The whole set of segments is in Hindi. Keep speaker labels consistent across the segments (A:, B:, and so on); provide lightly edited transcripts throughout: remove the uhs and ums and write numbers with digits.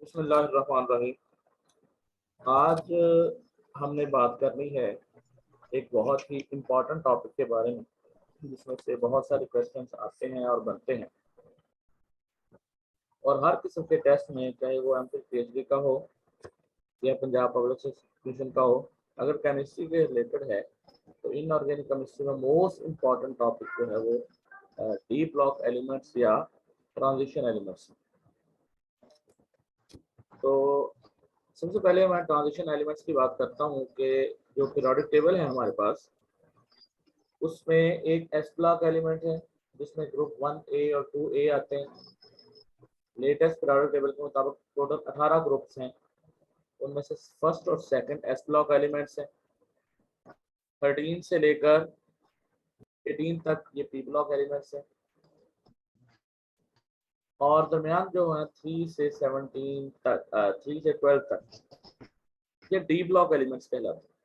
A: बिस्मिल्लाहिर्रहमानिर्रहीम। आज हमने बात करनी है एक बहुत ही इम्पोर्टेंट टॉपिक के बारे में, जिसमें से बहुत सारे क्वेश्चंस आते हैं और बनते हैं। और हर किस्म के टेस्ट में, चाहे वो एमफिल पीएचडी का हो या पंजाब पब्लिक इंस्टीट्यूशन का हो, अगर केमिस्ट्री के रिलेटेड है तो इनऑर्गेनिक केमिस्ट्री में मोस्ट इम्पॉर्टेंट टॉपिक जो है वो डी ब्लॉक एलिमेंट्स या ट्रांजिशन एलिमेंट्स। तो सबसे पहले मैं ट्रांजिशन एलिमेंट्स की बात करता हूँ कि जो पीरियोडिक टेबल है हमारे पास, उसमें एक एस ब्लॉक एलिमेंट है जिसमें ग्रुप 1A और 2A आते हैं। लेटेस्ट पीरियोडिक टेबल के मुताबिक टोटल 18 ग्रुप्स हैं, उनमें से फर्स्ट और सेकंड एस ब्लॉक एलिमेंट्स हैं। 13 से लेकर 18 तक ये पी ब्लॉक एलिमेंट्स हैं, और दरमियान जो है 3 से 17 तक 3 से 12 तक ये डी ब्लॉक एलिमेंट्स कहलाते हैं।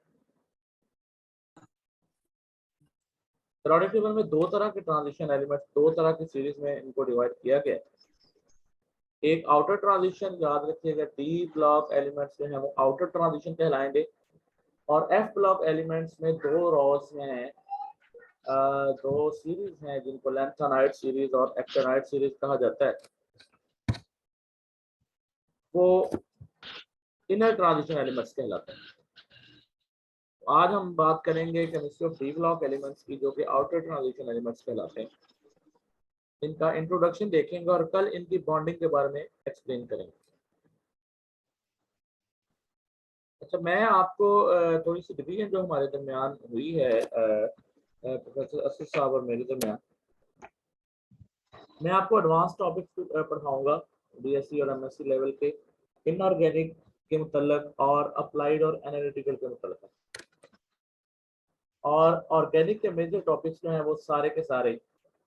A: पीरियोडिक टेबल में दो तरह के ट्रांजिशन एलिमेंट्स, दो तरह की सीरीज में इनको डिवाइड किया गया है। एक आउटर ट्रांजिशन, याद रखिएगा, डी ब्लॉक एलिमेंट्स जो है वो आउटर ट्रांजिशन कहलाएंगे, और एफ ब्लॉक एलिमेंट्स में दो रॉज हैं, दो सीरीज हैं जिनको लैंथेनाइड सीरीज और एक्टिनाइड सीरीज कहा जाता है। वो इनर ट्रांजिशन एलिमेंट्स कहलाते हैं। आज हम बात करेंगे chemistry of D block elements की, जो कि आउटर ट्रांजिशन एलिमेंट्स कहलाते हैं। इनका इंट्रोडक्शन देखेंगे और कल इनकी बॉन्डिंग के बारे में एक्सप्लेन करेंगे। अच्छा, मैं आपको थोड़ी सी डिवीजन जो हमारे दरमियान हुई है प्रोफेसर असद साहब और मेरे दरमियान, मैं आपको एडवांस टॉपिक्स पढ़ाऊंगा बीएससी और एमएससी लेवल के, इनऑर्गेनिक के मुतल्लक और अप्लाइड और एनालिटिकल के मुतल्लक। और ऑर्गेनिक के मेजर टॉपिक्स जो हैं वो सारे के सारे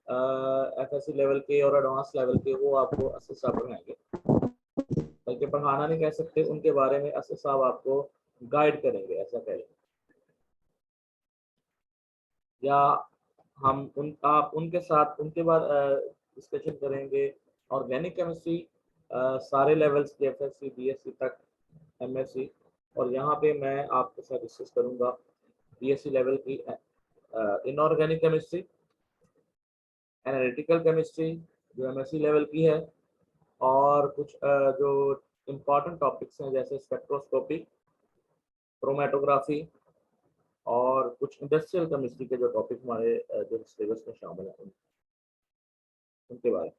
A: एफएससी लेवल के और एडवांस लेवल के वो आपको असद साहब पढ़ाएंगे, बल्कि पढ़ाना नहीं कह सकते, उनके बारे में असद साहब आपको गाइड करेंगे, ऐसा कह लें। या आप उनके साथ उनके बाद डिस्कशन करेंगे ऑर्गेनिक केमिस्ट्री सारे लेवल्स के, एफएससी बीएससी तक, एमएससी, और यहाँ पे मैं आपके साथ डिस्कस करूँगा बीएससी लेवल की इनऑर्गेनिक केमिस्ट्री, एनालिटिकल केमिस्ट्री जो एमएससी लेवल की है, और कुछ जो इम्पॉर्टेंट टॉपिक्स हैं जैसे स्पेक्ट्रोस्कोपी, क्रोमेटोग्राफी, और कुछ इंडस्ट्रियल केमिस्ट्री के जो टॉपिक हमारे जो सिलेबस में शामिल हैं उनके बारे में।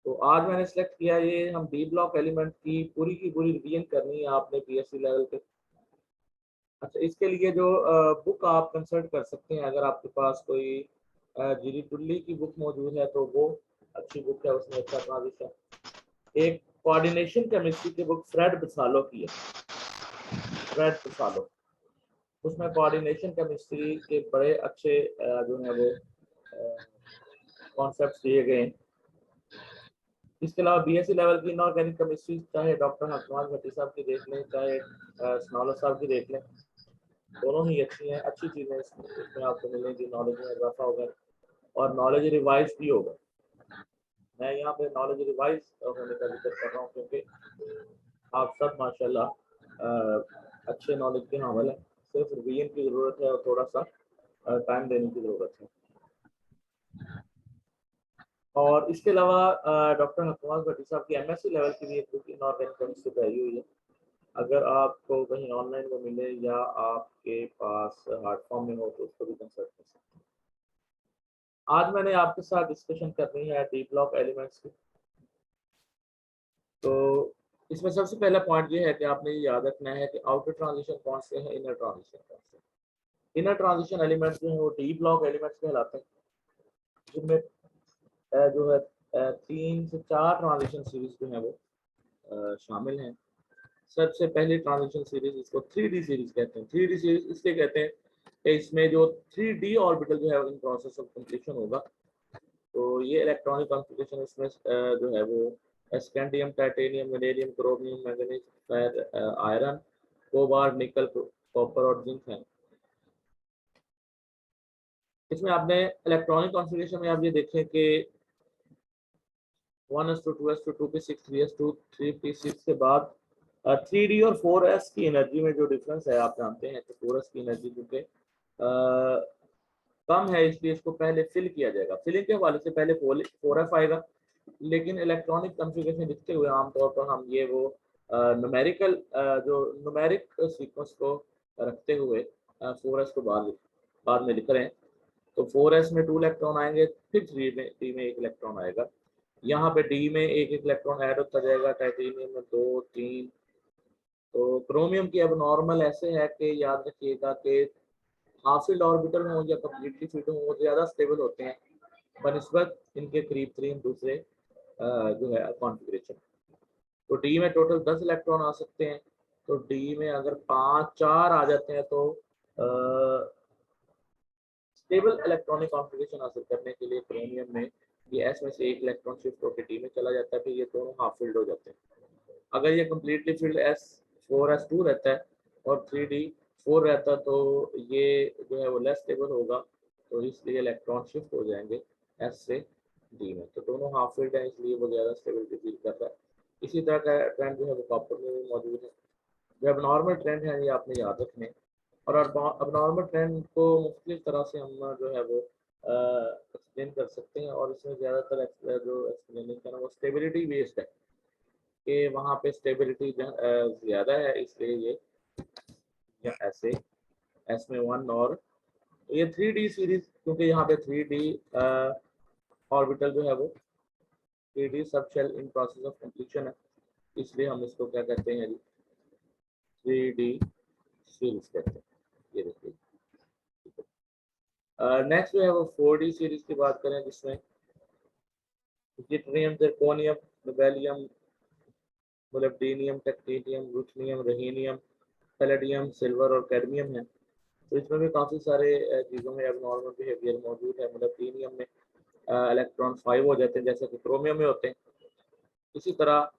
A: तो आज मैंने सेलेक्ट किया, ये हम डी ब्लॉक एलिमेंट की पूरी रिवीजन करनी है आपने बीएससी लेवल पे। अच्छा, इसके लिए जो बुक आप कंसल्ट कर सकते हैं, अगर आपके पास कोई जीरी टुल्ली की बुक मौजूद है तो वो अच्छी बुक है, उसमें अच्छा ट्रांजिशन। एक कोऑर्डिनेशन केमिस्ट्री की बुक फ्रेड बसालो की है, फ्रेड बसालो, उसमें कोऑर्डिनेशन केमिस्ट्री के बड़े अच्छे जो है वो कॉन्सेप्ट्स दिए गए हैं। इसके अलावा बीएससी लेवल की इनऑर्गेनिक केमिस्ट्री, चाहे डॉक्टर हकमाल भट्टी साहब की देख लें, चाहे स्नॉलर साहब की देख लें, दोनों ही अच्छी हैं, अच्छी चीज़ें इसमें आपको मिलेंगी, नॉलेज में इजाफा होगा और नॉलेज रिवाइज भी होगा। मैं यहाँ पे नॉलेज रिवाइज होने का जिक्र कर रहा हूँ क्योंकि आप सब माशाल्लाह अच्छे नॉलेज के हामिल हैं, सिर्फ रिवीजन की ज़रूरत है और थोड़ा सा टाइम देने की ज़रूरत है। और इसके अलावा डॉक्टर हकमाल भट्टी साहब की एमएससी लेवल की भी एक बुक इनऑर्गेनिक केमिस्ट्री आई हुई है, अगर आपको कहीं ऑनलाइन वो मिले या आपके पास हार्ड फॉर्म में हो तो उसको भी कंसल्ट कर सकते हैं। आज मैंने आपके साथ डिस्कशन करनी है डी ब्लॉक एलिमेंट्स की। तो इसमें सबसे पहला पॉइंट ये है कि आपने ये याद रखना है कि आउटर ट्रांजिशन कौन से हैं, इनर ट्रांजिशन कौन से। इनर ट्रांजिशन एलिमेंट्स जो है वो डी ब्लॉक एलिमेंट्स कहलाते हैं, जिनमें जो है 3 से 4 ट्रांजिशन सीरीज जो है वो शामिल हैं। सबसे पहली ट्रांजिशन सीरीज, इसको 3D सीरीज कहते हैं। 3D सीरीज इसलिए कहते हैं कि इसमें जो 3D ऑर्बिटल जो है इन प्रोसेस ऑफ कंप्लीशन होगा। तो ये इलेक्ट्रॉनिक कॉन्फ़िगरेशन इसमें जो है वो scandium, titanium, vanadium, chromium, manganese, iron, cobalt, निकल, कॉपर और जिंक है। इसमें आपने इलेक्ट्रॉनिक कॉन्फ़िगरेशन में आप ये देखें कि 1s2 2s2 2p6 3s2 3p6 के बाद 3d और 4s की एनर्जी में जो डिफरेंस है आप जानते हैं कि 4s की एनर्जी क्योंकि कम है इसलिए इसको पहले फिल किया जाएगा। फिलिंग के हवाले से पहले 4f आएगा, लेकिन इलेक्ट्रॉनिक कॉन्फ़िगरेशन लिखते हुए आमतौर पर हम ये वो न्यूमेरिकल जो न्यूमेरिक सीक्वेंस को रखते हुए 4s को बाद में लिख रहे हैं। तो 4s में 2 इलेक्ट्रॉन आएंगे, फिर डी में 1 इलेक्ट्रॉन आएगा। यहाँ पे डी में एक इलेक्ट्रॉन ऐड होता जाएगा, टाइटेनियम में 2 3। तो क्रोमियम की अब नॉर्मल ऐसे है कि याद रखिएगा कि हाफ फील्ड ऑर्बिटल हो या कंप्लीटली फील्ड हो वो ज़्यादा स्टेबल होते हैं बनिस्बत इनके करीब तरीन दूसरे जो है कॉन्फ़िगरेशन। तो डी में टोटल 10 इलेक्ट्रॉन आ सकते हैं। तो डी में अगर 4 आ जाते हैं तो स्टेबल इलेक्ट्रॉनिक कॉन्फ़िगरेशन हासिल करने के लिए क्रोमियम में ये एस में से एक इलेक्ट्रॉन शिफ्ट होकर डी में चला जाता है, फिर ये दोनों हाफ फील्ड हो जाते हैं। अगर ये कम्प्लीटली फील्ड S4S2 रहता है और 3D4 रहता तो ये जो है वो लेस स्टेबल होगा, तो इसलिए इलेक्ट्रॉन शिफ्ट हो जाएंगे S से D में। तो दोनों हाफ फील्ड है इसलिए वो ज़्यादा स्टेबिलिटी फील कर रहा है। इसी तरह का ट्रेंड जो है वो कॉपर में भी मौजूद है। जो अब नॉर्मल ट्रेंड है ये आपने याद रखने, और अब नॉर्मल ट्रेंड को मुख्तलिफ तरह से हम जो है वो एक्सप्लेन कर सकते हैं, और इसमें ज़्यादातर जो एक्सप्लेनेशन है वो स्टेबिलिटी बेस्ड है कि वहाँ पे स्टेबिलिटी ज़्यादा है इसलिए ये या ऐसे एस में 1 और ये 3D सीरीज क्योंकि यहाँ पे 3D ऑर्बिटल जो है वो 3D subshell in process of completion है, इसलिए हम इसको क्या कहते हैं जी 3D सीरीज कहते हैं। ये देखिए नेक्स्ट जो है वो 4D सीरीज की बात करें जिसमें deuterium, zirconium, nobelium, molybdenum, technetium, ruthenium, rhenium, palladium, silver और कैडमियम है। तो इसमें भी काफ़ी सारे चीज़ों में एबनॉर्मल बिहेवियर मौजूद है। मोलिब्डेनियम में इलेक्ट्रॉन 5 हो जाते हैं जैसे कि क्रोमियम में होते हैं। इसी तरह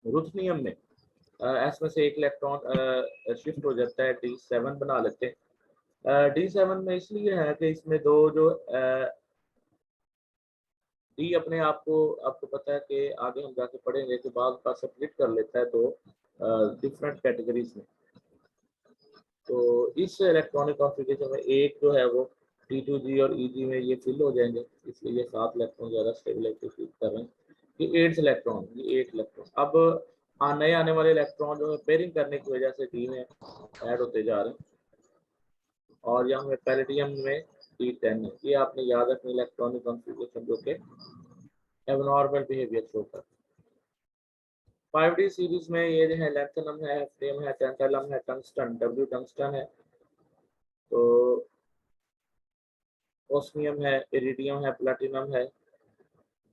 A: रुथनियम में एस में से एक इलेक्ट्रॉन शिफ्ट हो जाता है, D7 बना लेते हैं। D7 में इसलिए है कि इसमें दो जो डी अपने आप को आपको पता है कि आगे हम जाके पढ़ेंगे कि बाद का स्प्लिट कर लेता है दो डिफरेंट कैटेगरीज में। तो इस इलेक्ट्रॉनिक कॉन्फ़िगरेशन में एक जो है वो T2G और EG में ये फिल हो जाएंगे, इसलिए ये 7 इलेक्ट्रॉन ज़्यादा स्टेबिलिटी फील कर रहे हैं। ये 8 इलेक्ट्रॉन, ये 8 इलेक्ट्रॉन अब नए आने वाले इलेक्ट्रॉन जो है पेयरिंग करने की वजह से डी में ऐड होते जा रहे हैं, और यहाँ पे पैलेडियम में D10 है। ये आपने याद रखना इलेक्ट्रॉनिक कॉन्फ़िगरेशन जो कि एबनॉर्मल बिहेवियर शो कर। 5D सीरीज में ये जो है लैंथनम है, फ्लेम है, टेंटलम है, टंगस्टन W टंगस्टन है, तो ओस्मियम है, इरिडियम है, प्लैटिनम है,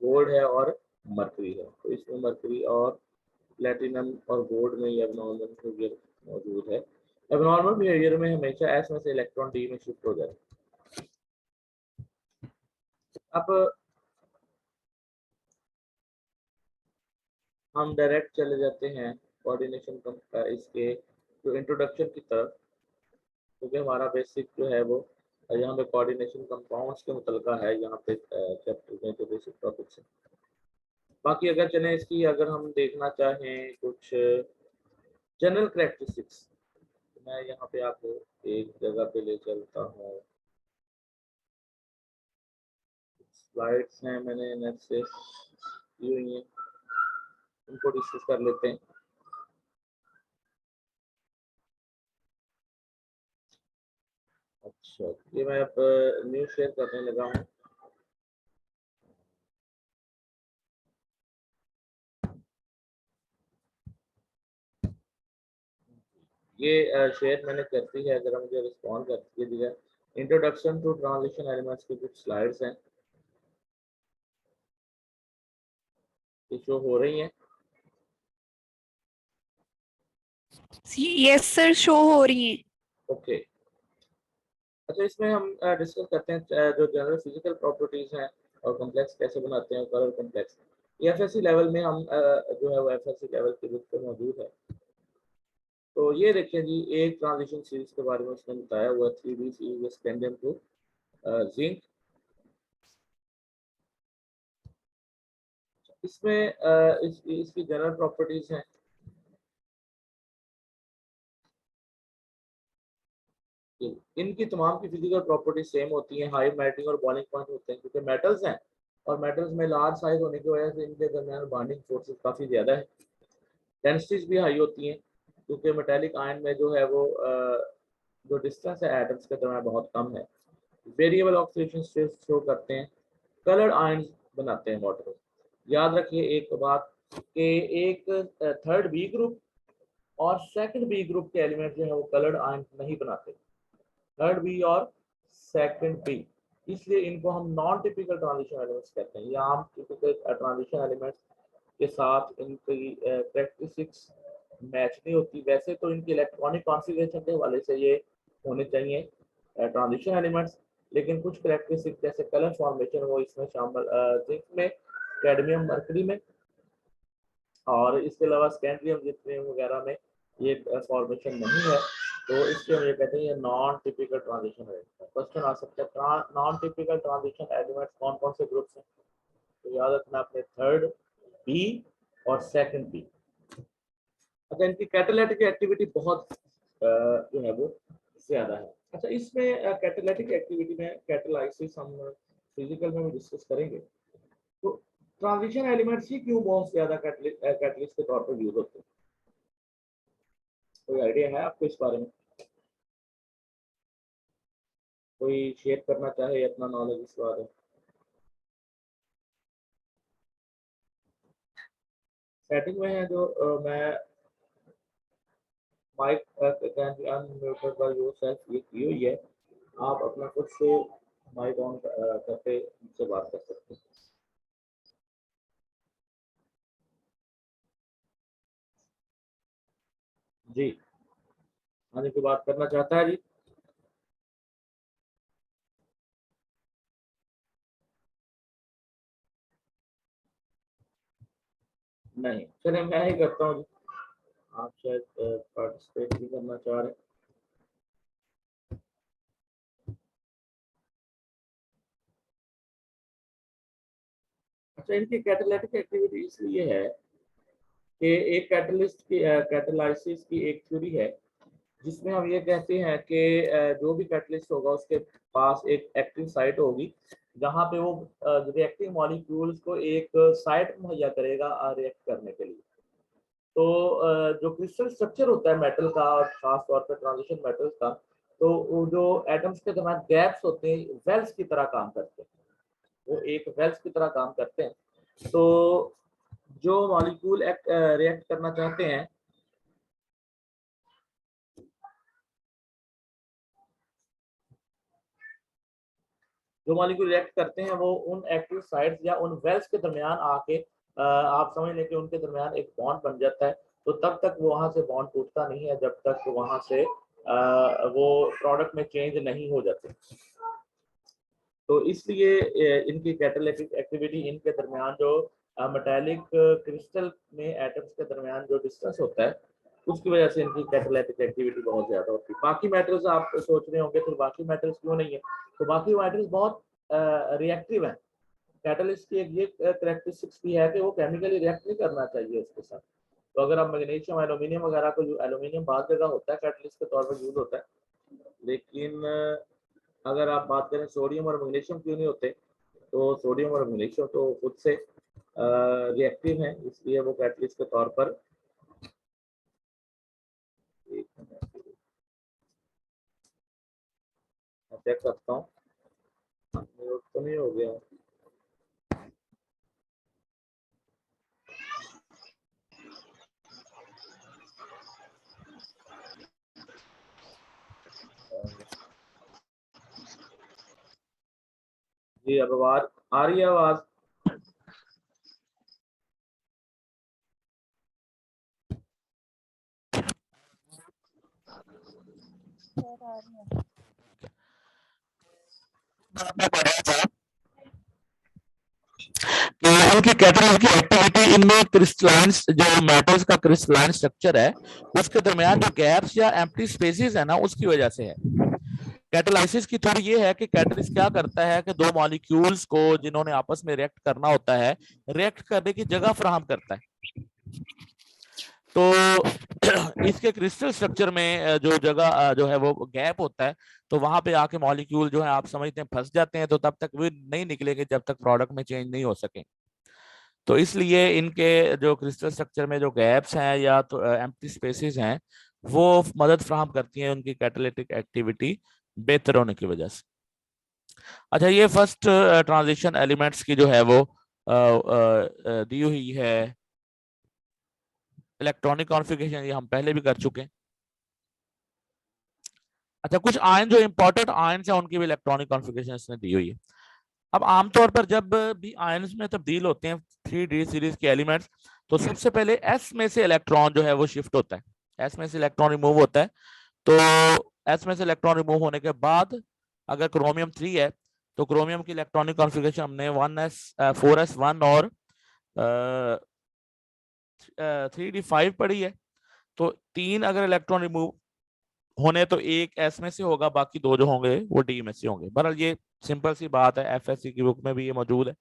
A: गोल्ड है और मरकरी है। तो इसमें मरकरी और प्लैटिनम और गोल्ड में ये एबनॉर्मल बिहेवियर मौजूद है। एबनॉर्मल बिहेवियर में हमेशा एस में से इलेक्ट्रॉन डी में शिफ्ट हो जाए। अब हम डायरेक्ट चले जाते हैं कोऑर्डिनेशन इसके जो इंट्रोडक्शन की तरफ, क्योंकि हमारा बेसिक जो है वो यहाँ पे कोऑर्डिनेशन कंपाउंड्स के मुतलका है यहाँ पे चैप्टर में जो बेसिक टॉपिक्स है। बाकी अगर चलें इसकी अगर हम देखना चाहें कुछ जनरल करेक्टरिस्टिक्स, तो मैं यहाँ पे आपको एक जगह पे ले चलता हूँ। स्लाइड्स हैं मैंने नेट से दी हुई हैं, उनको डिस्कस कर लेते हैं। अच्छा, ये मैं अब न्यूज़ शेयर करने लगा हूँ। ये शेयर मैंने कर दी है, अगर मुझे रिस्पॉन्ड कर दीजिएगा। इंट्रोडक्शन टू ट्रांजिशन एलिमेंट्स की कुछ स्लाइड्स हैं, ये शो हो रही हैं।
B: यस सर, शो हो रही है।
A: ओके, अच्छा इसमें हम डिस्कस करते हैं जो जनरल फिजिकल प्रॉपर्टीज हैं और कॉम्प्लेक्स कैसे बनाते हैं, कलर कॉम्प्लेक्स। ये एफएससी लेवल में हम जो है वो एफएससी लेवल के बुक पे मौजूद है। तो ये देखिए जी, एक ट्रांजिशन सीरीज के बारे में उसने बताया हुआ 3D series scandium to zinc. इसमें इसकी जनरल प्रॉपर्टीज हैं। इनकी तमाम की फिजिकल प्रॉपर्टीज सेम होती हैं, हाई मेल्टिंग और बॉइलिंग पॉइंट होते हैं, क्योंकि मेटल्स हैं और मेटल्स में लार्ज साइज होने की वजह से इनके दरमियान बॉन्डिंग फोर्सेस काफ़ी ज़्यादा है। डेंसिटीज भी हाई होती हैं, क्योंकि मेटेलिक आयन में जो है वो जो डिस्टेंस है एटम्स के दरमियान बहुत कम है। वेरिएबल ऑक्सीडेशन स्टेट शो करते हैं, कलर्ड आयन बनाते हैं वाटर। याद रखिए एक बात कि एक थर्ड बी ग्रुप और सेकंड बी ग्रुप के एलिमेंट जो है वो कलर्ड आयन नहीं बनाते, थर्ड बी और सेकंड बी, इसलिए इनको हम नॉन टिपिकल ट्रांजिशन एलिमेंट्स कहते हैं। या हम टिपिकल ट्रांजिशन एलिमेंट्स के साथ इनकी कैरेक्टरिस्टिक्स मैच नहीं होती। वैसे तो इनकी इलेक्ट्रॉनिक कॉन्फ़िगरेशन के हवाले से ये होने चाहिए ट्रांजिशन एलिमेंट्स, लेकिन कुछ कैरेक्टरिस्टिक जैसे कलर फॉर्मेशन वो इसमें शामिल, जिंक में, कैडमियम, मरकरी में, और इसके अलावा स्कैंड्रियम जिथ्रियम वगैरह में ये फॉर्मेशन नहीं है, तो इसके हम ये कहते हैं ये non typical transition element. Question आ सकता है नॉन टिपिकल ट्रांजिशन एलिमेंट्स कौन कौन से ग्रुप्स हैं, तो याद रखना अपने थर्ड बी और सेकंड बी। अच्छा, इनकी कैटालिटिक एक्टिविटी बहुत जो है वो ज्यादा है। अच्छा, इसमें कैटालिटिक एक्टिविटी में कैटालाइसिस हम फिजिकल में भी डिस्कस करेंगे। तो ट्रांजिशन एलिमेंट्स ही क्यों बहुत ज्यादा कैटलिस्ट के तौर पर यूज होते हैं, कोई आइडिया है आपको इस बारे में? कोई शेयर करना चाहे अपना नॉलेज इस बारे में? सेटिंग में है जो मैं mic can be unmuted by yourself ये की हुई है, आप अपना खुद से माइक ऑन करके मुझसे बात कर सकते हैं। जी, आने की बात करना चाहता है जी? नहीं, चलिए मैं ही करता हूँ जी, आप शायद पार्टिसिपेट भी करना चाह रहे हैं। अच्छा, इनकी कैटालिटिक एक्टिविटी इसलिए है कि एक कैटलिस्ट की कैटालाइसिस की एक थ्योरी है जिसमें हम ये कहते हैं कि जो भी कैटलिस्ट होगा उसके पास एक एक्टिव साइट होगी जहाँ पे वो रिएक्टिव मॉलिक्यूल्स को एक साइट मुहैया करेगा रिएक्ट करने के लिए। तो जो क्रिस्टल स्ट्रक्चर होता है मेटल का और खास तौर पर ट्रांजिशन मेटल्स का, तो वो जो एटम्स के दरमियान गैप्स होते हैं वेल्स की तरह काम करते हैं, वो एक वेल्स की तरह काम करते हैं। तो जो मॉलिक्यूल रिएक्ट करना चाहते हैं, जो मॉलिक्यूल रिएक्ट करते हैं वो उन एक्टिव साइट्स या उन वेल्स के दरमियान आके आप समझ लें कि उनके दरमियान एक बॉन्ड बन जाता है। तो तब तक वहां से बॉन्ड टूटता नहीं है जब तक वहां से वो प्रोडक्ट में चेंज नहीं हो जाते। तो इसलिए इनकी कैटालिटिक एक्टिविटी इनके दरमियान जो मेटालिक क्रिस्टल में एटम्स के दरमियान जो डिस्टेंस होता है उसकी वजह से इनकी कैटालिटिक एक्टिविटी बहुत ज्यादा होती है। बाकी मेटल्स आप सोच रहे होंगे तो बाकी मेटल्स क्यों नहीं है, तो बाकी मेटल्स बहुत रिएक्टिव हैं। कैटलिस्ट की एक ये कैरेक्टरिस्टिक्स भी है कि वो केमिकली रिएक्ट नहीं करना चाहिए उसके साथ। तो अगर आप मैग्नीशियम एल्यूमिनियम वगैरह को, जो एल्यूमिनियम बहुत जगह होता है कैटलिस्ट के तौर पर यूज होता है, लेकिन अगर आप बात करें सोडियम और मैग्नीशियम क्यों नहीं होते, तो सोडियम और मैग्नीशियम तो खुद से रिएक्टिव हैं, इसलिए वो कैटलिस्ट के तौर पर चेक करता हूँ म्यूट तो नहीं हो गया। जी, अब आवाज आ रही है? आवाज इनकी कैटालिटिक एक्टिविटी इनमें क्रिस्टलाइन जो मेटल्स का क्रिस्टलाइन स्ट्रक्चर है उसके दरमियान जो गैप्स या एम्प्टी स्पेसेस है ना उसकी वजह से है।
B: कैटालाइसिस की थ्योरी ये है कि कैटलिस्ट क्या करता है कि दो मॉलिक्यूल्स को जिन्होंने आपस में रिएक्ट करना होता है, रिएक्ट करने की जगह फराहम करता है। तो इसके क्रिस्टल स्ट्रक्चर में जो जगह जो है वो गैप होता है, तो वहां पे आके मॉलिक्यूल जो है आप समझते हैं फंस जाते हैं, तो तब तक वे नहीं निकलेंगे जब तक प्रोडक्ट में चेंज नहीं हो सके। तो इसलिए इनके जो क्रिस्टल स्ट्रक्चर में जो गैप्स हैं या तो एम्प्टी स्पेसेस हैं, वो मदद फराहम करती हैं उनकी कैटालिटिक एक्टिविटी बेहतर होने की वजह से। अच्छा, ये फर्स्ट ट्रांजिशन एलिमेंट्स की जो है वो दी हुई है इलेक्ट्रॉनिक कॉन्फ़िगरेशन, ये हम पहले भी कर चुके हैं। अच्छा, कुछ आयन जो इंपॉर्टेंट आयन है उनकी भी इलेक्ट्रॉनिक कॉन्फ़िगरेशन इसने दी हुई है। अब आमतौर पर जब भी आयन्स में तब्दील होते हैं 3D सीरीज के एलिमेंट्स, तो सबसे पहले एस में से इलेक्ट्रॉन जो है वो शिफ्ट होता है, एस में से इलेक्ट्रॉन रिमूव होता है। तो एस में से इलेक्ट्रॉन रिमूव होने के बाद अगर क्रोमियम 3 है, तो क्रोमियम की इलेक्ट्रॉनिक कॉन्फ़िगरेशन हमने 4s1 और 3d5 पढ़ी है। तो 3 अगर इलेक्ट्रॉन रिमूव होने तो एक एस में से होगा, बाकी 2 जो होंगे वो डी में से होंगे। बहरहाल ये सिंपल सी बात है, एफएससी की बुक में भी ये मौजूद है।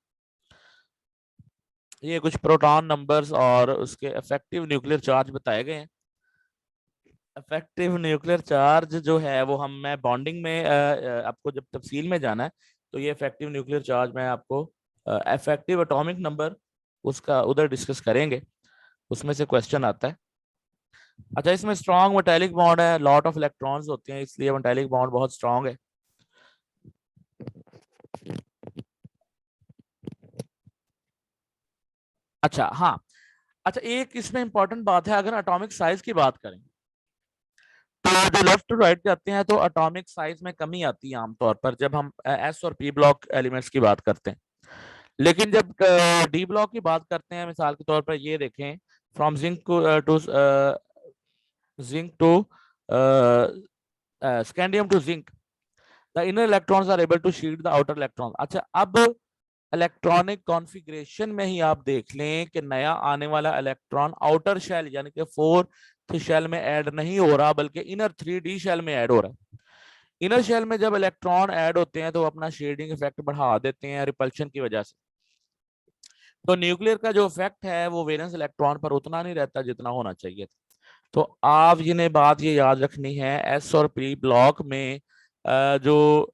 B: ये कुछ प्रोटॉन नंबर्स और उसके इफेक्टिव न्यूक्लियर चार्ज बताए गए हैं। इफेक्टिव न्यूक्लियर चार्ज जो है वो मैं बॉन्डिंग में आपको जब तफसील में जाना है, तो ये इफेक्टिव न्यूक्लियर चार्ज मैं आपको इफेक्टिव एटॉमिक नंबर उसका उधर डिस्कस करेंगे, उसमें से क्वेश्चन आता है। अच्छा, इसमें स्ट्रॉन्ग मेटालिक बॉन्ड है, लॉट ऑफ इलेक्ट्रॉन्स होते हैं, इसलिए मेटालिक बॉन्ड बहुत स्ट्रॉन्ग है। अच्छा हाँ, अच्छा एक इसमें इंपॉर्टेंट बात है, अगर एटॉमिक साइज की बात करें तो जो लेफ्ट टू राइट जाते हैं तो एटॉमिक साइज में कमी आती है आमतौर पर जब हम एस और पी ब्लॉक एलिमेंट्स की बात करते हैं। लेकिन जब डी ब्लॉक की बात करते हैं, मिसाल के तौर पर ये देखें, from zinc to zinc to scandium to zinc, the inner electrons are able to sheet the outer electron. अच्छा, अब इलेक्ट्रॉनिक कॉन्फ़िगरेशन में ही आप देख लें कि नया आने वाला इलेक्ट्रॉन आउटर शेल यानी कि फोर्थ शेल में ऐड नहीं हो रहा, बल्कि इनर 3D शेल में ऐड हो रहा है। इनर शेल में जब इलेक्ट्रॉन ऐड होते हैं तो अपना शेडिंग इफेक्ट बढ़ा देते हैं रिपल्शन की वजह से। तो न्यूक्लियर का जो इफेक्ट है वो वैलेंस इलेक्ट्रॉन पर उतना नहीं रहता जितना होना चाहिए था। तो आप जिन्हें बात ये याद रखनी है, एस और पी ब्लॉक में जो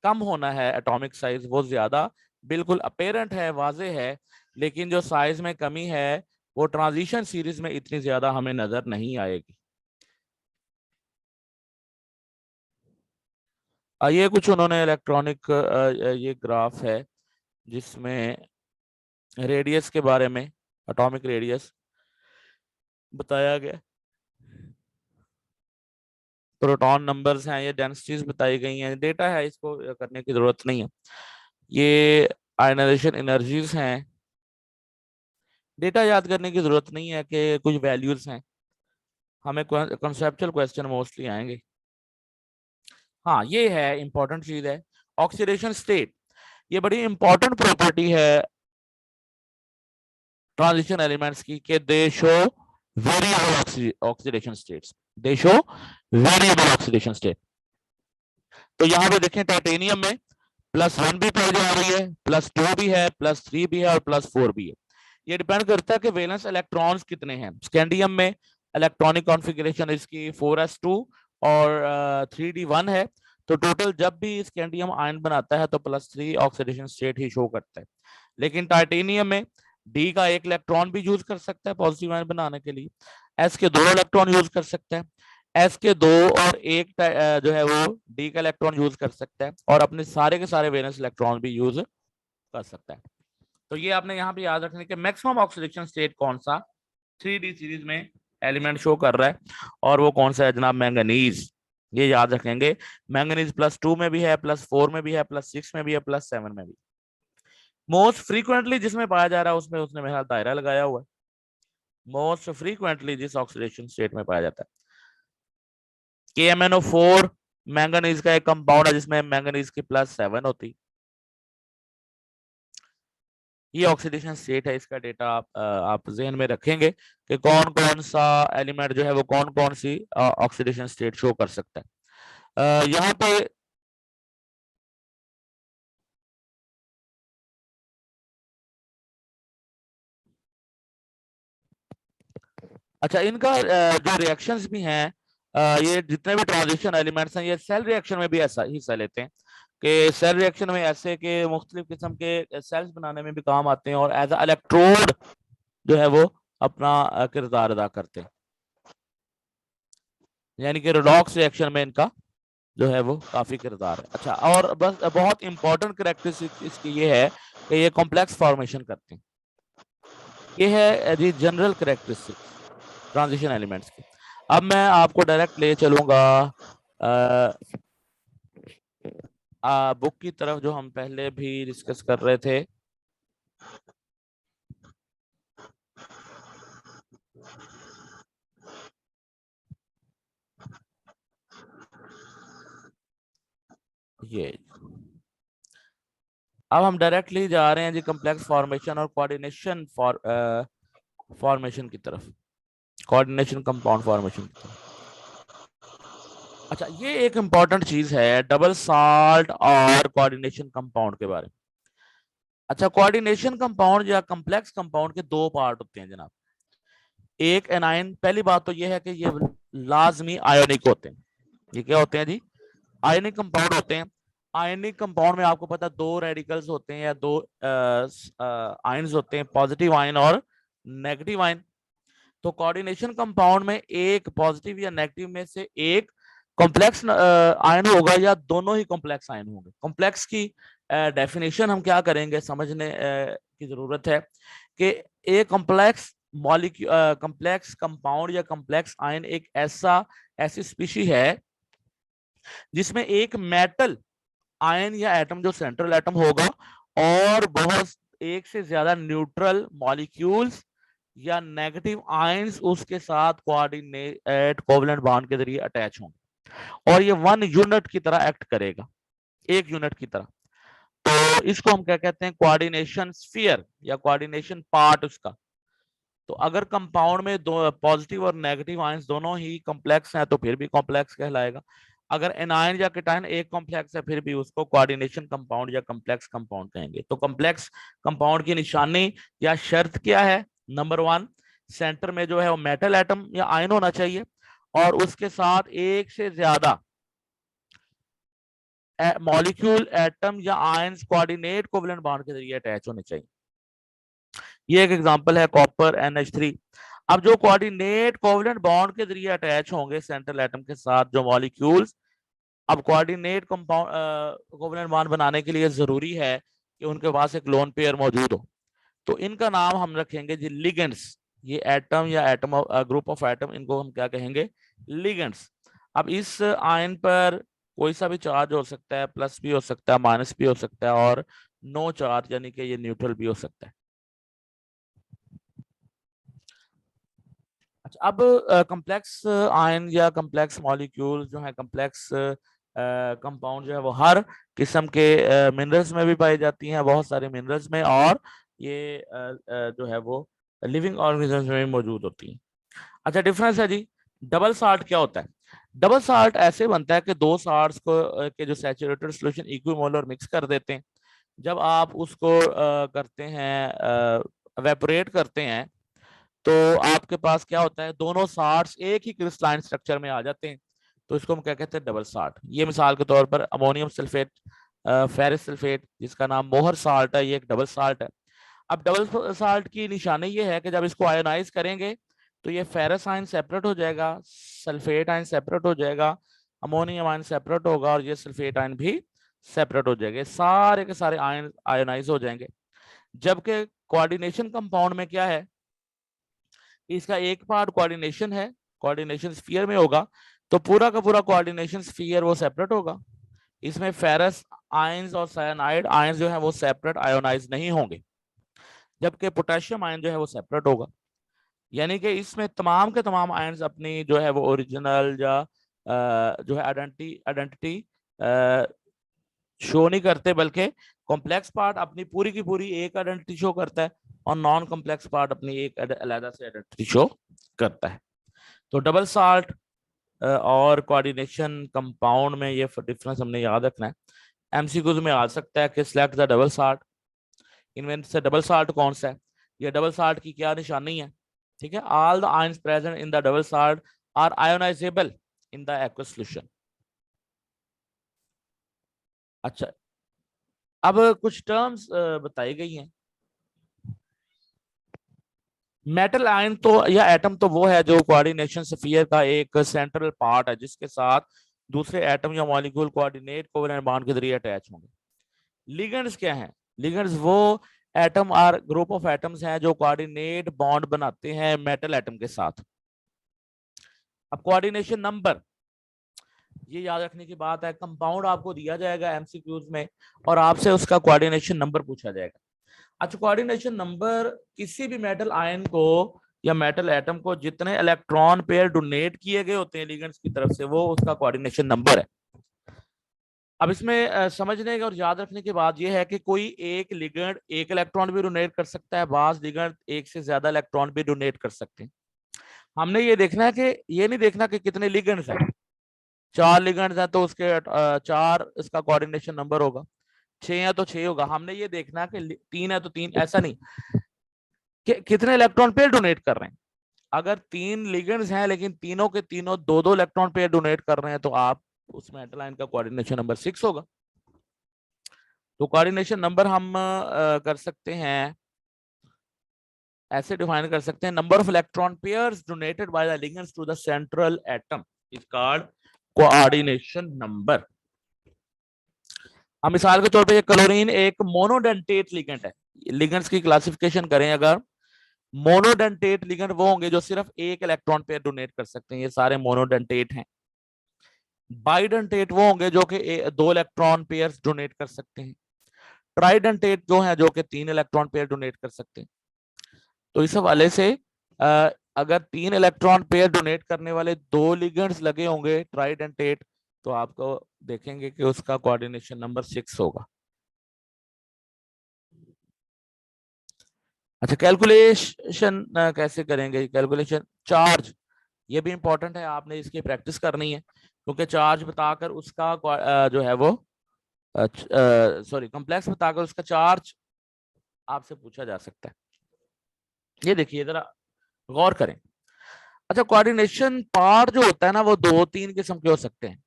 B: कम होना है एटॉमिक साइज वो ज्यादा बिल्कुल अपेरेंट है, वाजे है। लेकिन जो साइज में कमी है वो ट्रांजिशन सीरीज में इतनी ज्यादा हमें नजर नहीं आएगी। ये कुछ उन्होंने इलेक्ट्रॉनिक ये ग्राफ है जिसमें रेडियस के बारे में, एटॉमिक रेडियस बताया गया, प्रोटॉन नंबर्स हैं, ये डेंसिटीज बताई गई हैं, डेटा है, इसको करने की जरूरत नहीं है। ये आयनाइजेशन एनर्जीज हैं, डेटा याद करने की जरूरत नहीं है कि कुछ वैल्यूज हैं, हमें कॉन्सेप्चुअल क्वेश्चन मोस्टली आएंगे। हाँ, ये है इंपॉर्टेंट चीज है, ऑक्सीडेशन स्टेट। ये बड़ी इंपॉर्टेंट प्रॉपर्टी है ट्रांजिशन एलिमेंट्स की कि दे शो वेरिएबल ऑक्सीडेशन स्टेट्स, दे शो वेरिएबल ऑक्सीडेशन स्टेट। तो यहाँ पे देखें, टाइटेनियम में +1 भी पाई जा रही है, +2 भी है, +3 भी है और +4 भी है। ये डिपेंड करता है कि वैलेंस इलेक्ट्रॉन्स कितने हैं। स्कैंडियम में इलेक्ट्रॉनिक कॉन्फ़िगरेशन इसकी 4s2 और 3d1 है। तो टोटल जब भी स्कैंडियम आयन बनाता है तो +3 ऑक्सीडेशन स्टेट ही शो करता है। लेकिन टाइटेनियम में डी का एक इलेक्ट्रॉन भी यूज कर सकता है पॉजिटिव आयन बनाने के लिए, एस के 2 इलेक्ट्रॉन यूज कर सकता है, एस के 2 और एक जो है वो डी का इलेक्ट्रॉन यूज कर सकता है, और अपने सारे के सारे वैलेंस इलेक्ट्रॉन भी यूज कर सकता है। तो ये आपने यहाँ पे याद रखने के मैक्सिमम ऑक्सीडेशन स्टेट कौन सा 3D सीरीज में एलिमेंट शो कर रहा है, और वो कौन सा है जनाब, मैंगनीज। ये याद रखेंगे, मैंगनीज +2 में भी है, +4 में भी है, +6 में भी है, +7 में भी। मोस्ट फ्रीक्वेंटली जिसमें पाया जा रहा है उसमें उसने मेरा दायरा लगाया हुआ है, मोस्ट फ्रीक्वेंटली जिस ऑक्सीडेशन स्टेट में पाया जाता है। KMnO4 मैंगनीज का एक कंपाउंड है जिसमें मैंगनीज की +7 होती। ये ऑक्सीडेशन स्टेट है, इसका डेटा आप जहन में रखेंगे कि कौन कौन सा एलिमेंट जो है वो कौन कौन सी ऑक्सीडेशन स्टेट शो कर सकता है। यहाँ पे अच्छा, इनका जो रिएक्शंस भी हैं, ये जितने भी ट्रांजिशन एलिमेंट्स हैं, ये सेल रिएक्शन में भी ऐसा हिस्सा लेते हैं कि सेल रिएक्शन में ऐसे के मुख्तलिफ किस्म के सेल्स बनाने में भी काम आते हैं और एज अ इलेक्ट्रोड जो है वो अपना किरदार अदा करते हैं। यानी कि रिडॉक्स रिएक्शन में इनका जो है वो काफी किरदार है। अच्छा, और बस बहुत इंपॉर्टेंट कैरेक्टरिस्टिक इसकी ये है कि ये कॉम्प्लेक्स फॉर्मेशन करते हैं। ये है जी जनरल कैरेक्टरिस्टिक ट्रांजिशन एलिमेंट्स की। अब मैं आपको डायरेक्ट ले चलूंगा बुक की तरफ, जो हम पहले भी डिस्कस कर रहे थे। ये अब हम डायरेक्टली जा रहे हैं जी कॉम्प्लेक्स फॉर्मेशन और कोऑर्डिनेशन फॉर्मेशन की तरफ, कोऑर्डिनेशन कंपाउंड फॉर्मेशन की तरफ। अच्छा, ये एक इंपॉर्टेंट चीज है डबल साल्ट और कोऑर्डिनेशन कंपाउंड के बारे में। अच्छा, कोऑर्डिनेशन कंपाउंड या कॉम्प्लेक्स कंपाउंड के दो पार्ट होते हैं जनाब। एक एनाइन, पहली बात तो ये है कि ये लाजमी आयोनिक होते हैं। ये क्या होते हैं जी? आयनिक कंपाउंड होते हैं। आयनिक कंपाउंड में आपको पता है दो रेडिकल्स होते हैं या दो आयंस होते हैं, पॉजिटिव आयन और नेगेटिव आयन। तो कोऑर्डिनेशन कंपाउंड में एक पॉजिटिव या नेगेटिव में से एक कॉम्प्लेक्स आयन होगा या दोनों ही कॉम्प्लेक्स आयन होंगे। कॉम्प्लेक्स की डेफिनेशन हम क्या करेंगे समझने की जरूरत है कि एक कॉम्प्लेक्स मॉलिक्यूल, कॉम्प्लेक्स कंपाउंड या कॉम्प्लेक्स आयन एक ऐसी स्पीशी है जिसमें एक मेटल आयन या एटम जो सेंट्रल एटम होगा और बहुत एक से ज्यादा न्यूट्रल मॉलिक्यूल्स या नेगेटिव आयंस उसके साथ कोऑर्डिनेट कोवलेंट बॉन्ड के जरिए अटैच होंगे और ये वन यूनिट की तरह एक्ट करेगा, एक यूनिट की तरह। तो इसको हम क्या कहते हैं? कोऑर्डिनेशन स्फीयर या कोऑर्डिनेशन पार्ट उसका। तो अगर कंपाउंड में दो पॉजिटिव और नेगेटिव आयंस दोनों ही कॉम्प्लेक्स हैं तो फिर भी कॉम्प्लेक्स कहलाएगा। अगर एनायन या केटायन एक कॉम्प्लेक्स है फिर भी उसको कोऑर्डिनेशन कंपाउंड या कॉम्प्लेक्स कंपाउंड कहेंगे। तो कॉम्प्लेक्स कंपाउंड की निशानी या शर्त क्या है? नंबर 1, सेंटर में जो है वो मेटल एटम या आयन होना चाहिए और उसके साथ एक से ज्यादा मॉलिक्यूल एटम या आयंस कोऑर्डिनेट कोवलेंट बॉन्ड के जरिए अटैच होने चाहिए। ये एक एग्जांपल है कॉपर NH3। अब जो कोऑर्डिनेट कोवलेंट बॉन्ड के जरिए अटैच होंगे सेंट्रल एटम के साथ जो मॉलिक्यूल्स, अब कोऑर्डिनेट कंपाउंड कोवलेंट बॉन्ड बनाने के लिए जरूरी है कि उनके पास एक लोन पेयर मौजूद हो। तो इनका नाम हम रखेंगे जी लिगेंड्स। ये एटम या एटम ग्रुप ऑफ एटम, इनको हम क्या कहेंगे? लिगेंड्स। अब इस आयन पर कोई सा भी चार्ज हो सकता है, प्लस भी हो सकता है, माइनस भी हो सकता है और नो चार्ज यानी कि ये न्यूट्रल भी हो सकता है। अच्छा, अब कॉम्प्लेक्स आयन या कॉम्प्लेक्स मॉलिक्यूल जो है, कॉम्प्लेक्स कंपाउंड जो है वो हर किस्म के मिनरल्स में भी पाई जाती हैं, बहुत सारे मिनरल्स में, और ये जो है वो लिविंग ऑर्गेनिजम्स में भी मौजूद होती हैं। अच्छा, डिफरेंस है जी। डबल साल्ट क्या होता है? डबल साल्ट ऐसे बनता है कि दो साल्ट्स को के जो सैचुरेटेड सॉल्यूशन इक्विमोलर मिक्स कर देते हैं। जब आप उसको करते हैं, एवेपोरेट करते हैं, तो आपके पास क्या होता है? दोनों साल्ट्स एक ही क्रिस्टलाइन स्ट्रक्चर में आ जाते हैं। तो इसको हम क्या कहते हैं? Double salt. ये मिसाल के तौर पर अमोनियम सल्फेट, फेरस सल्फेट जिसका नाम मोहर साल्ट है, ये एक डबल साल्ट है। अब डबल साल्ट की निशानी ये है कि जब इसको आयोनाइज करेंगे तो ये फेरस आयन सेपरेट हो जाएगा, सल्फेट आयन सेपरेट हो जाएगा, अमोनियम आयन सेपरेट होगा और ये सल्फेट आयन भी सेपरेट हो जाएंगे, सारे के सारे आयन आयोनाइज हो जाएंगे। जबकि कोऑर्डिनेशन कंपाउंड में क्या है? इसका एक पार्ट कोऑर्डिनेशन है, कोऑर्डिनेशन स्फीयर में होगा, तो पूरा का पूरा कोऑर्डिनेशन स्फीयर वो सेपरेट होगा। इसमें फेरस आयंस और साइनाइड आयंस जो है वो सेपरेट आयोनाइज नहीं होंगे, जबकि पोटेशियम आयन जो है वो सेपरेट होगा। यानी कि इसमें तमाम के तमाम आयंस अपनी जो है वो ओरिजिनल या जो है आइडेंटिटी शो नहीं करते, बल्कि कॉम्प्लेक्स पार्ट अपनी पूरी की पूरी एक आइडेंटिटी शो करता है और नॉन कॉम्प्लेक्स पार्ट अपनी एक अलग से आइडेंटिटी शो करता है। तो डबल साल्ट और कोऑर्डिनेशन कंपाउंड में ये डिफरेंस हमने याद रखना है। एमसीक्यूज में आ सकता है कि सिलेक्ट द डबल साल्ट, इनमें से डबल साल्ट कौन सा है, ये डबल साल्ट की क्या निशानी है, ठीक है। All the ions present in the double salt are ionisable in the aqueous solution. अच्छा, अब कुछ टर्म्स बताई गई हैं। मेटल आयन तो या एटम तो वो है जो कोऑर्डिनेशन स्फीयर का एक सेंट्रल पार्ट है, जिसके साथ दूसरे एटम या मॉलिक्यूल कोऑर्डिनेट कोवेलेंट बॉन्ड के जरिए अटैच होंगे। लिगेंड्स क्या हैं? लिगेंड्स वो एटम और ग्रुप ऑफ एटम्स हैं जो कोऑर्डिनेट बॉन्ड बनाते हैं मेटल एटम के साथ। अब कोऑर्डिनेशन नंबर, ये याद रखने की बात है, कंपाउंड आपको दिया जाएगा एमसीक्यूज में और आपसे उसका कोऑर्डिनेशन नंबर पूछा जाएगा। अच्छा, कोऑर्डिनेशन नंबर किसी भी मेटल आयन को या मेटल एटम को जितने इलेक्ट्रॉन पेयर डोनेट किए गए होते हैं लिगेंड्स की तरफ से, वो उसका कोऑर्डिनेशन नंबर है। अब इसमें समझने और याद रखने की बात यह है कि कोई एक लिगेंड एक इलेक्ट्रॉन भी डोनेट कर सकता है, बाज लिगेंड एक से ज्यादा इलेक्ट्रॉन भी डोनेट कर सकते हैं। हमने ये देखना है कि ये नहीं देखना कि कितने लिगेंड्स हैं। 4 लिगेंड्स हैं तो उसके 4 इसका कोऑर्डिनेशन नंबर होगा, 6 है तो 6 होगा। हमने ये देखना है कि 3 है तो 3, ऐसा नहीं कि कितने इलेक्ट्रॉन पेयर डोनेट कर रहे हैं। अगर 3 लिगेंड्स हैं लेकिन तीनों के तीनों 2-2 इलेक्ट्रॉन पेयर डोनेट कर रहे हैं तो आप उस मेटल आयन का कोऑर्डिनेशन नंबर 6 होगा। तो कोऑर्डिनेशन नंबर हम कर सकते हैं, ऐसे डिफाइन कर सकते हैं, number of electron pairs donated by the ligands to the central atom is called coordination number. हम मिसाल के तौर पे ये क्लोरीन एक मोनोडेंटेट लिगेंड है। लिगेंड्स की क्लासिफिकेशन करें अगर, मोनोडेंटेट लिगेंड वो होंगे जो सिर्फ एक इलेक्ट्रॉन पेयर डोनेट कर सकते हैं, ये सारे मोनोडेंटेट हैं। बाइडेंटेट वो होंगे जो कि 2 इलेक्ट्रॉन पेयर डोनेट कर सकते हैं। ट्राइडेंटेट जो है जो कि 3 इलेक्ट्रॉन पेयर डोनेट कर सकते हैं। तो इस हवाले से अगर 3 इलेक्ट्रॉन पेयर डोनेट करने वाले 2 लिगेंड्स लगे होंगे ट्राइडेंटेट, तो आपको देखेंगे कि उसका कोऑर्डिनेशन नंबर 6 होगा। अच्छा, कैलकुलेशन कैसे करेंगे? कैलकुलेशन चार्ज, ये भी इंपॉर्टेंट है, आपने इसकी प्रैक्टिस करनी है, क्योंकि चार्ज बताकर उसका जो है वो सॉरी कॉम्प्लेक्स बताकर उसका चार्ज आपसे पूछा जा सकता है। ये देखिए जरा गौर करें। अच्छा, कोऑर्डिनेशन पार्ट जो होता है ना, वो 2-3 किस्म के हो सकते हैं।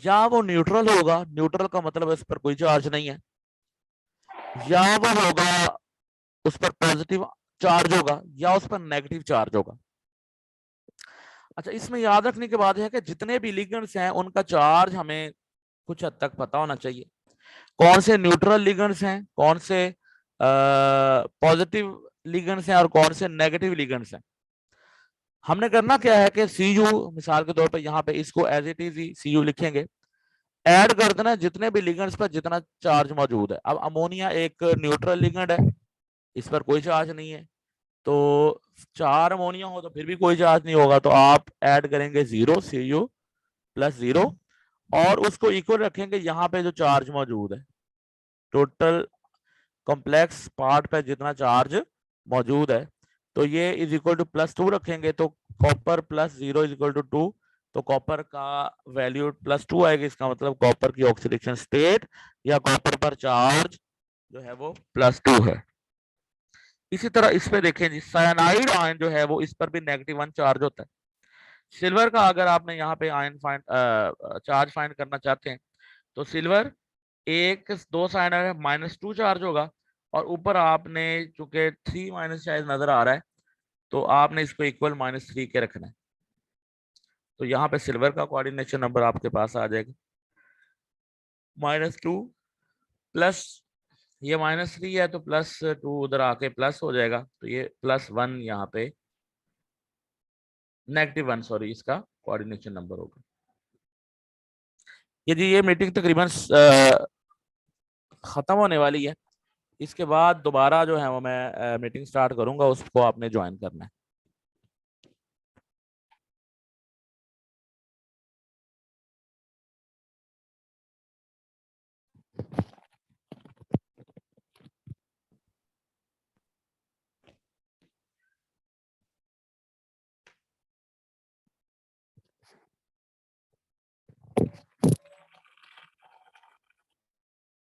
B: या वो न्यूट्रल होगा, न्यूट्रल का मतलब इस पर कोई चार्ज नहीं है, या वो होगा उस पर पॉजिटिव चार्ज होगा, या उस पर नेगेटिव चार्ज होगा। अच्छा, इसमें याद रखने की बात है कि जितने भी लिगेंड्स हैं उनका चार्ज हमें कुछ हद तक पता होना चाहिए। कौन से न्यूट्रल लिगेंड्स हैं, कौन से पॉजिटिव लिगेंड्स हैं और कौन से नेगेटिव लिगेंड्स हैं। हमने करना क्या है कि Cu मिसाल के तौर पर यहाँ पे इसको एज इट इज Cu लिखेंगे, ऐड कर देना जितने भी लिगेंड्स पर जितना चार्ज मौजूद है। अब अमोनिया एक न्यूट्रल लिगेंड है, इस पर कोई चार्ज नहीं है, तो 4 अमोनिया हो तो फिर भी कोई चार्ज नहीं होगा, तो आप ऐड करेंगे 0 Cu + 0 और उसको इक्वल रखेंगे यहाँ पे जो चार्ज मौजूद है, टोटल कॉम्प्लेक्स पार्ट पे जितना चार्ज मौजूद है, तो ये इज इक्वल टू +2 रखेंगे, तो कॉपर + 0 इज इक्वल टू 2, तो कॉपर का वैल्यू +2 आएगा। इसका मतलब कॉपर की ऑक्सीडेशन स्टेट या कॉपर पर चार्ज जो है वो +2 है। इसी तरह इस पे देखें जी, साइनाइड आयन जो है वो इस पर भी -1 चार्ज होता है। सिल्वर का अगर आपने यहाँ पे आयन फाइंड चार्ज फाइंड करना चाहते हैं, तो सिल्वर 2 साइनाइड है, -2 चार्ज होगा, और ऊपर आपने चूंकि 3- शायद नजर आ रहा है, तो आपने इसको इक्वल -3 के रखना है, तो यहाँ पे सिल्वर का कोऑर्डिनेशन नंबर आपके पास आ जाएगा -2 प्लस ये -3 है, तो +2 उधर आके प्लस हो जाएगा, तो ये +1 यहाँ पे -1 सॉरी इसका कोऑर्डिनेशन नंबर होगा। ये जी ये मीटिंग तकरीबन खत्म होने वाली है, इसके बाद दोबारा जो है वो मैं मीटिंग स्टार्ट करूंगा, उसको आपने ज्वाइन करना है।